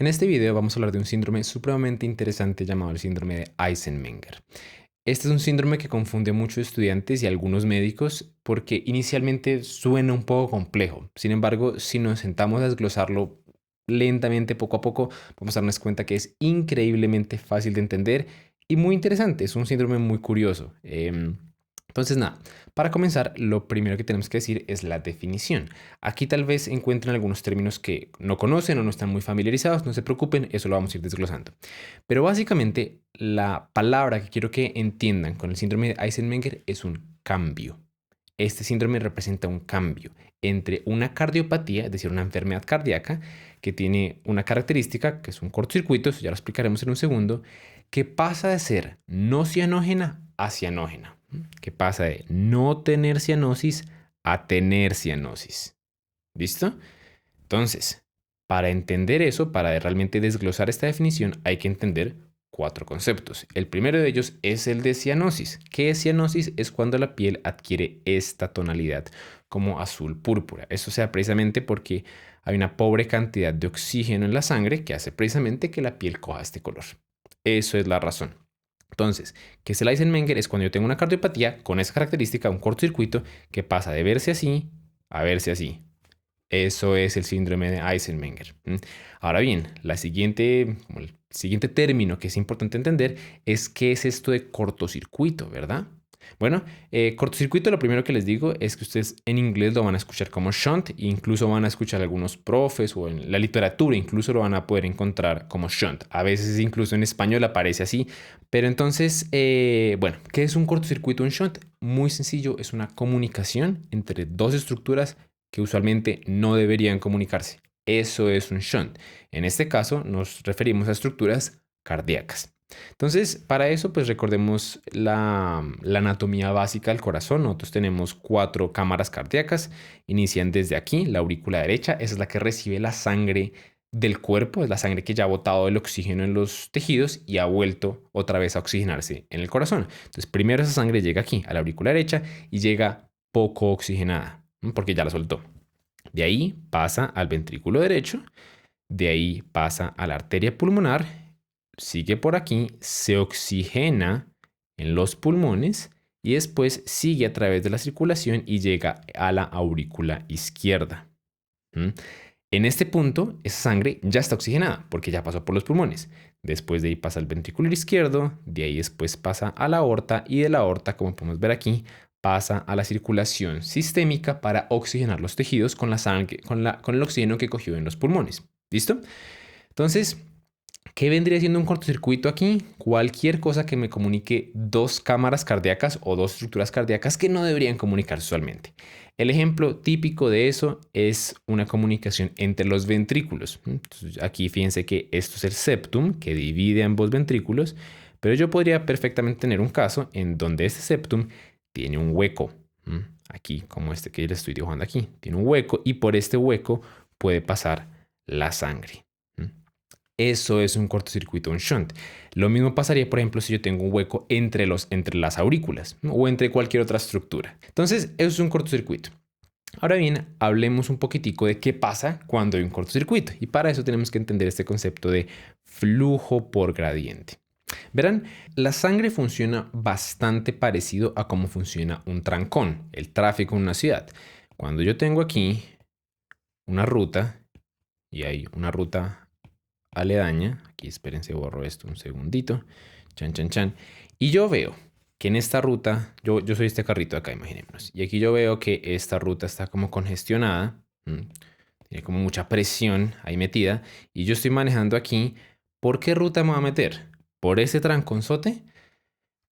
En este video vamos a hablar de un síndrome supremamente interesante llamado el síndrome de Eisenmenger. Este es un síndrome que confunde a muchos estudiantes y a algunos médicos porque inicialmente suena un poco complejo. Sin embargo, si nos sentamos a desglosarlo lentamente, poco a poco, vamos a darnos cuenta que es increíblemente fácil de entender y muy interesante. Es un síndrome muy curioso. Entonces, nada, para comenzar, lo primero que tenemos que decir es la definición. Aquí tal vez encuentren algunos términos que no conocen o no están muy familiarizados, no se preocupen, eso lo vamos a ir desglosando. Pero básicamente la palabra que quiero que entiendan con el síndrome de Eisenmenger es un cambio. Este síndrome representa un cambio entre una cardiopatía, es decir, una enfermedad cardíaca, que tiene una característica, que es un cortocircuito, eso ya lo explicaremos en un segundo, que pasa de ser no cianógena a cianógena, que pasa de no tener cianosis a tener cianosis. ¿Listo? Entonces, para entender eso, para realmente desglosar esta definición, hay que entender cuatro conceptos. El primero de ellos es el de cianosis. ¿Qué es cianosis? Es cuando la piel adquiere esta tonalidad como azul púrpura. Eso se da precisamente porque hay una pobre cantidad de oxígeno en la sangre que hace precisamente que la piel coja este color. Eso es la razón. Entonces, ¿qué es el Eisenmenger? Es cuando yo tengo una cardiopatía con esa característica, un cortocircuito, que pasa de verse así a verse así. Eso es el síndrome de Eisenmenger. Ahora bien, el siguiente término que es importante entender es qué es esto de cortocircuito, ¿verdad? Bueno, cortocircuito, lo primero que les digo es que ustedes en inglés lo van a escuchar como shunt, e incluso van a escuchar algunos profes o en la literatura incluso lo van a poder encontrar como shunt. A veces incluso en español aparece así. Pero entonces, bueno, ¿qué es un cortocircuito, un shunt? Muy sencillo, es una comunicación entre dos estructuras que usualmente no deberían comunicarse. Eso es un shunt. En este caso nos referimos a estructuras cardíacas. Entonces, para eso, pues recordemos la anatomía básica del corazón. Nosotros tenemos 4 cámaras cardíacas. Inician desde aquí, la aurícula derecha. Esa es la que recibe la sangre del cuerpo. Es la sangre que ya ha botado el oxígeno en los tejidos y ha vuelto otra vez a oxigenarse en el corazón. Entonces, primero esa sangre llega aquí, a la aurícula derecha, y llega poco oxigenada, porque ya la soltó. De ahí pasa al ventrículo derecho. De ahí pasa a la arteria pulmonar, sigue por aquí, se oxigena en los pulmones y después sigue a través de la circulación y llega a la aurícula izquierda. En este punto, esa sangre ya está oxigenada porque ya pasó por los pulmones. Después de ahí pasa al ventrículo izquierdo, de ahí después pasa a la aorta y de la aorta, como podemos ver aquí, pasa a la circulación sistémica para oxigenar los tejidos con la sangre, con el oxígeno que cogió en los pulmones. ¿Listo? Entonces, ¿qué vendría siendo un cortocircuito aquí? Cualquier cosa que me comunique dos cámaras cardíacas o dos estructuras cardíacas que no deberían comunicarse usualmente. El ejemplo típico de eso es una comunicación entre los ventrículos. Entonces, aquí fíjense que esto es el septum que divide ambos ventrículos, pero yo podría perfectamente tener un caso en donde este septum tiene un hueco. Aquí, como este que les estoy dibujando aquí, tiene un hueco y por este hueco puede pasar la sangre. Eso es un cortocircuito, un shunt. Lo mismo pasaría, por ejemplo, si yo tengo un hueco entre las aurículas, ¿no? O entre cualquier otra estructura. Entonces, eso es un cortocircuito. Ahora bien, hablemos un poquitico de qué pasa cuando hay un cortocircuito. Y para eso tenemos que entender este concepto de flujo por gradiente. Verán, la sangre funciona bastante parecido a cómo funciona un trancón, el tráfico en una ciudad. Cuando yo tengo aquí una ruta, y hay una ruta aledaña, aquí espérense, borro esto un segundito, chan, chan, chan, y yo veo que en esta ruta, yo soy este carrito de acá, imaginémonos, y aquí yo veo que esta ruta está como congestionada, tiene como mucha presión ahí metida, y yo estoy manejando aquí, ¿por qué ruta me voy a meter? ¿Por este tranconzote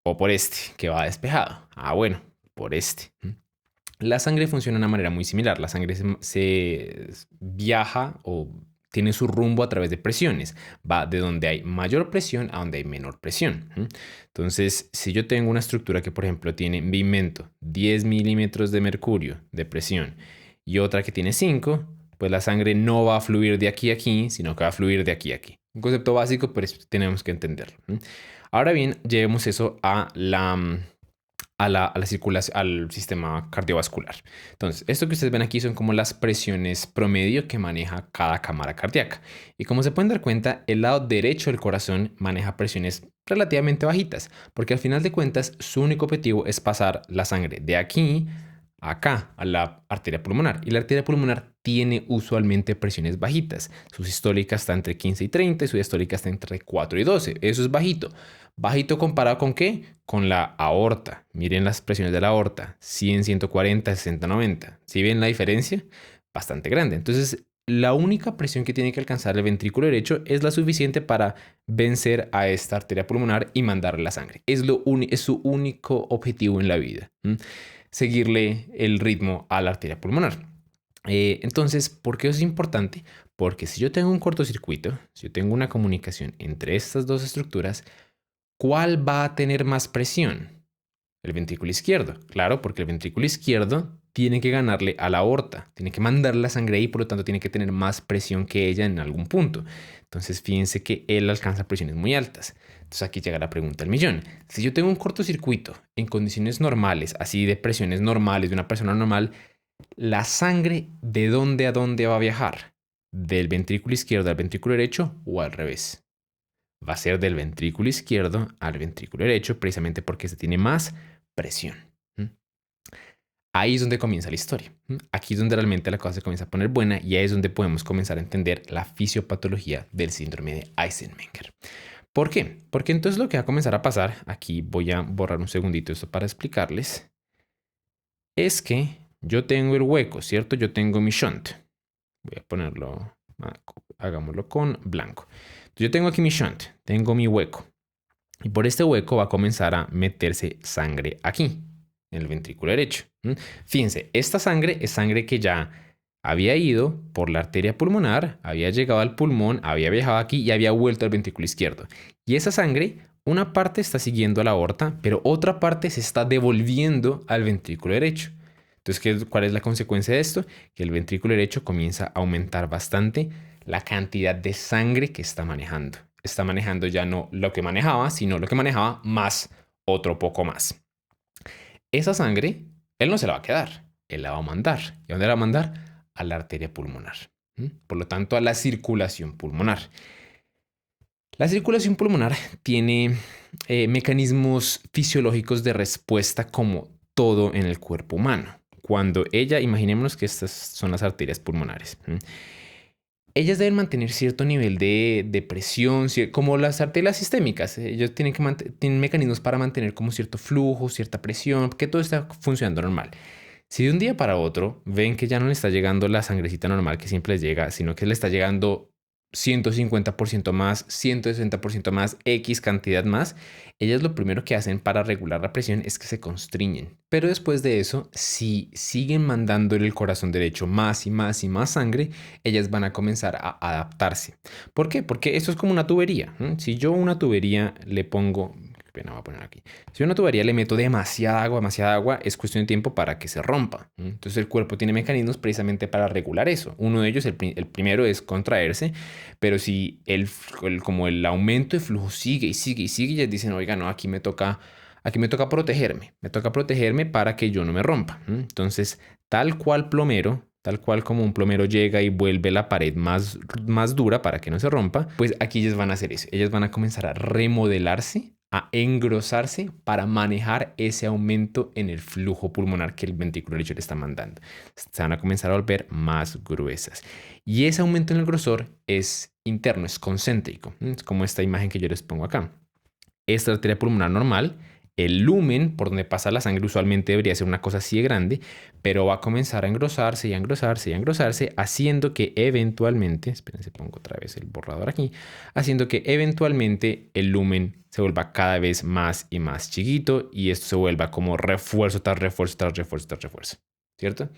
o por este que va despejado? Ah, bueno, por este. La sangre funciona de una manera muy similar. La sangre se viaja o tiene su rumbo a través de presiones. Va de donde hay mayor presión a donde hay menor presión. Entonces, si yo tengo una estructura que, por ejemplo, tiene, me invento, 10 milímetros de mercurio de presión y otra que tiene 5, pues la sangre no va a fluir de aquí a aquí, sino que va a fluir de aquí a aquí. Un concepto básico, pero tenemos que entenderlo. Ahora bien, llevemos eso a a la circulación, al sistema cardiovascular. Entonces, esto que ustedes ven aquí son como las presiones promedio que maneja cada cámara cardíaca. Y como se pueden dar cuenta, el lado derecho del corazón maneja presiones relativamente bajitas, porque al final de cuentas su único objetivo es pasar la sangre de aquí a acá, a la arteria pulmonar. Y la arteria pulmonar tiene usualmente presiones bajitas. Su sistólica está entre 15 y 30 y su diastólica está entre 4 y 12. Eso es bajito. ¿Bajito comparado con qué? Con la aorta. Miren las presiones de la aorta. 100, 140, 60, 90. ¿Sí ven la diferencia? Bastante grande. Entonces, la única presión que tiene que alcanzar el ventrículo derecho es la suficiente para vencer a esta arteria pulmonar y mandarle la sangre. Es su único objetivo en la vida. Seguirle el ritmo a la arteria pulmonar. Entonces, ¿por qué eso es importante? Porque si yo tengo un cortocircuito, si yo tengo una comunicación entre estas dos estructuras, ¿cuál va a tener más presión? El ventrículo izquierdo. Claro, porque el ventrículo izquierdo tiene que ganarle a la aorta, tiene que mandar la sangre ahí, por lo tanto tiene que tener más presión que ella en algún punto. Entonces, fíjense que él alcanza presiones muy altas. Entonces, aquí llega la pregunta del millón. Si yo tengo un cortocircuito en condiciones normales, así de presiones normales de una persona normal, ¿la sangre de dónde a dónde va a viajar? ¿Del ventrículo izquierdo al ventrículo derecho o al revés? Va a ser del ventrículo izquierdo al ventrículo derecho, precisamente porque se tiene más presión. Ahí es donde comienza la historia. Aquí es donde realmente la cosa se comienza a poner buena y ahí es donde podemos comenzar a entender la fisiopatología del síndrome de Eisenmenger. ¿Por qué? Porque entonces lo que va a comenzar a pasar, aquí voy a borrar un segundito esto para explicarles, es que yo tengo el hueco, ¿cierto? Yo tengo mi shunt. Voy a ponerlo, hagámoslo con blanco. Entonces yo tengo aquí mi shunt, tengo mi hueco. Y por este hueco va a comenzar a meterse sangre aquí, en el ventrículo derecho. Fíjense, esta sangre es sangre que ya había ido por la arteria pulmonar, había llegado al pulmón, había viajado aquí y había vuelto al ventrículo izquierdo. Y esa sangre, una parte está siguiendo a la aorta, pero otra parte se está devolviendo al ventrículo derecho. Entonces, ¿cuál es la consecuencia de esto? Que el ventrículo derecho comienza a aumentar bastante la cantidad de sangre que está manejando. Está manejando ya no lo que manejaba, sino lo que manejaba más otro poco más. Esa sangre, él no se la va a quedar, él la va a mandar. ¿Y a dónde la va a mandar? A la arteria pulmonar. Por lo tanto, a la circulación pulmonar. La circulación pulmonar tiene mecanismos fisiológicos de respuesta como todo en el cuerpo humano. Cuando ella, imaginémonos que estas son las arterias pulmonares. Ellas deben mantener cierto nivel de presión, como las arterias sistémicas. Ellos tienen mecanismos para mantener como cierto flujo, cierta presión, que todo está funcionando normal. Si de un día para otro ven que ya no le está llegando la sangrecita normal que siempre les llega, sino que le está llegando 150% más, 160% más, X cantidad más, ellas lo primero que hacen para regular la presión es que se constriñen. Pero después de eso, si siguen mandándole el corazón derecho más y más y más sangre, ellas van a comenzar a adaptarse. ¿Por qué? Porque esto es como una tubería. Si yo a una tubería le pongo, qué pena voy a poner aquí, si a una tubería le meto demasiada agua, es cuestión de tiempo para que se rompa. Entonces el cuerpo tiene mecanismos precisamente para regular eso. Uno de ellos, el primero es contraerse, pero si como el aumento de flujo sigue y sigue y sigue, ellas dicen, oiga, no, aquí me toca protegerme para que yo no me rompa. Entonces, tal cual plomero, tal cual como un plomero llega y vuelve la pared más dura para que no se rompa, pues aquí ellas van a hacer eso. Ellas van a comenzar a remodelarse, a engrosarse para manejar ese aumento en el flujo pulmonar que el ventrículo derecho le está mandando. Se van a comenzar a volver más gruesas. Y ese aumento en el grosor es interno, es concéntrico. Es como esta imagen que yo les pongo acá. Esta arteria pulmonar normal, el lumen por donde pasa la sangre usualmente debería ser una cosa así de grande, pero va a comenzar a engrosarse y a engrosarse y a engrosarse, haciendo que eventualmente, espérense, pongo otra vez el borrador aquí, haciendo que eventualmente el lumen se vuelva cada vez más y más chiquito y esto se vuelva como refuerzo tras refuerzo tras refuerzo tras refuerzo, ¿cierto?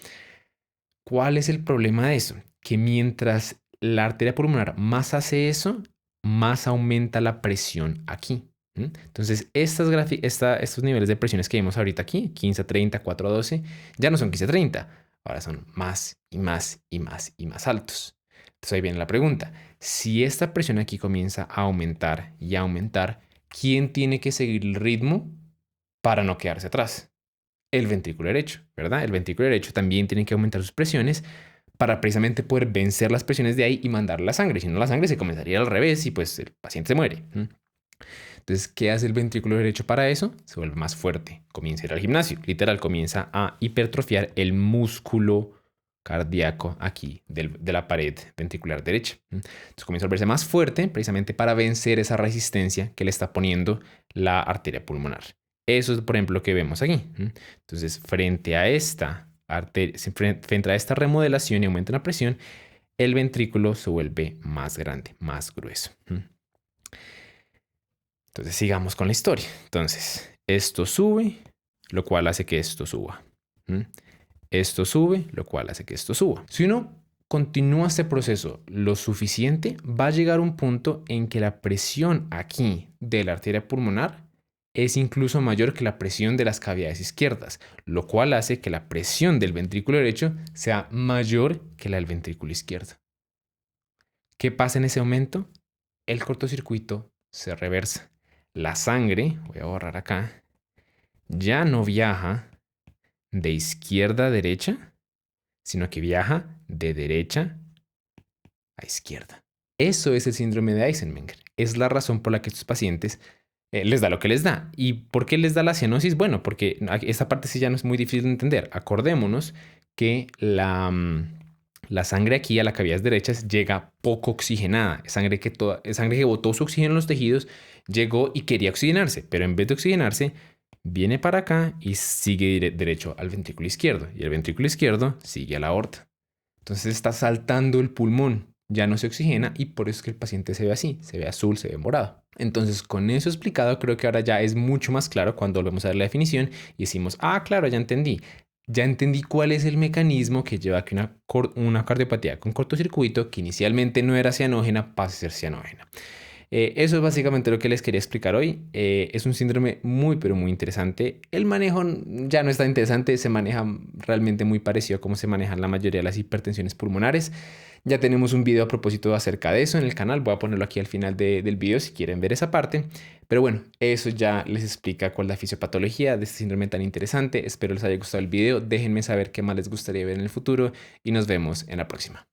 ¿Cuál es el problema de eso? Que mientras la arteria pulmonar más hace eso, más aumenta la presión aquí. Entonces, estos niveles de presiones que vemos ahorita aquí, 15 a 30, 4 a 12, ya no son 15 a 30, ahora son más y más y más y más altos. Entonces ahí viene la pregunta. Si esta presión aquí comienza a aumentar y a aumentar, ¿quién tiene que seguir el ritmo para no quedarse atrás? el ventrículo derecho, ¿verdad? El ventrículo derecho también tiene que aumentar sus presiones para precisamente poder vencer las presiones de ahí y mandar la sangre. Si no, la sangre se comenzaría al revés y pues el paciente se muere. Entonces, ¿qué hace el ventrículo derecho para eso? Se vuelve más fuerte, comienza a ir al gimnasio, literal, comienza a hipertrofiar el músculo cardíaco aquí de la pared ventricular derecha. Entonces comienza a volverse más fuerte precisamente para vencer esa resistencia que le está poniendo la arteria pulmonar. Eso es, por ejemplo, lo que vemos aquí. Entonces, frente a esta remodelación y aumenta la presión, el ventrículo se vuelve más grande, más grueso. Entonces sigamos con la historia. Entonces, esto sube, lo cual hace que esto suba. Esto sube, lo cual hace que esto suba. Si uno continúa este proceso lo suficiente, va a llegar a un punto en que la presión aquí de la arteria pulmonar es incluso mayor que la presión de las cavidades izquierdas, lo cual hace que la presión del ventrículo derecho sea mayor que la del ventrículo izquierdo. ¿Qué pasa en ese momento? El cortocircuito se reversa. La sangre, voy a borrar acá, ya no viaja de izquierda a derecha, sino que viaja de derecha a izquierda. Eso es el síndrome de Eisenmenger. Es la razón por la que estos pacientes les da lo que les da. ¿Y por qué les da la cianosis? Bueno, porque esta parte sí ya no es muy difícil de entender. Acordémonos que la sangre aquí a las cavidades derechas llega poco oxigenada. Sangre que botó su oxígeno en los tejidos, llegó y quería oxigenarse, pero en vez de oxigenarse, viene para acá y sigue derecho al ventrículo izquierdo. Y el ventrículo izquierdo sigue a la aorta. Entonces está saltando el pulmón, ya no se oxigena y por eso es que el paciente se ve así, se ve azul, se ve morado. Entonces, con eso explicado, creo que ahora ya es mucho más claro cuando volvemos a ver la definición y decimos, ah, claro, ya entendí. Ya entendí cuál es el mecanismo que lleva a que una cardiopatía con cortocircuito, que inicialmente no era cianógena, pase a ser cianógena. Eso es básicamente lo que les quería explicar hoy. Es un síndrome muy, pero muy interesante. El manejo ya no es tan interesante, se maneja realmente muy parecido a cómo se manejan la mayoría de las hipertensiones pulmonares. Ya tenemos un video a propósito acerca de eso en el canal. Voy a ponerlo aquí al final del video si quieren ver esa parte. Pero bueno, eso ya les explica cuál es la fisiopatología de este síndrome tan interesante. Espero les haya gustado el video. Déjenme saber qué más les gustaría ver en el futuro y nos vemos en la próxima.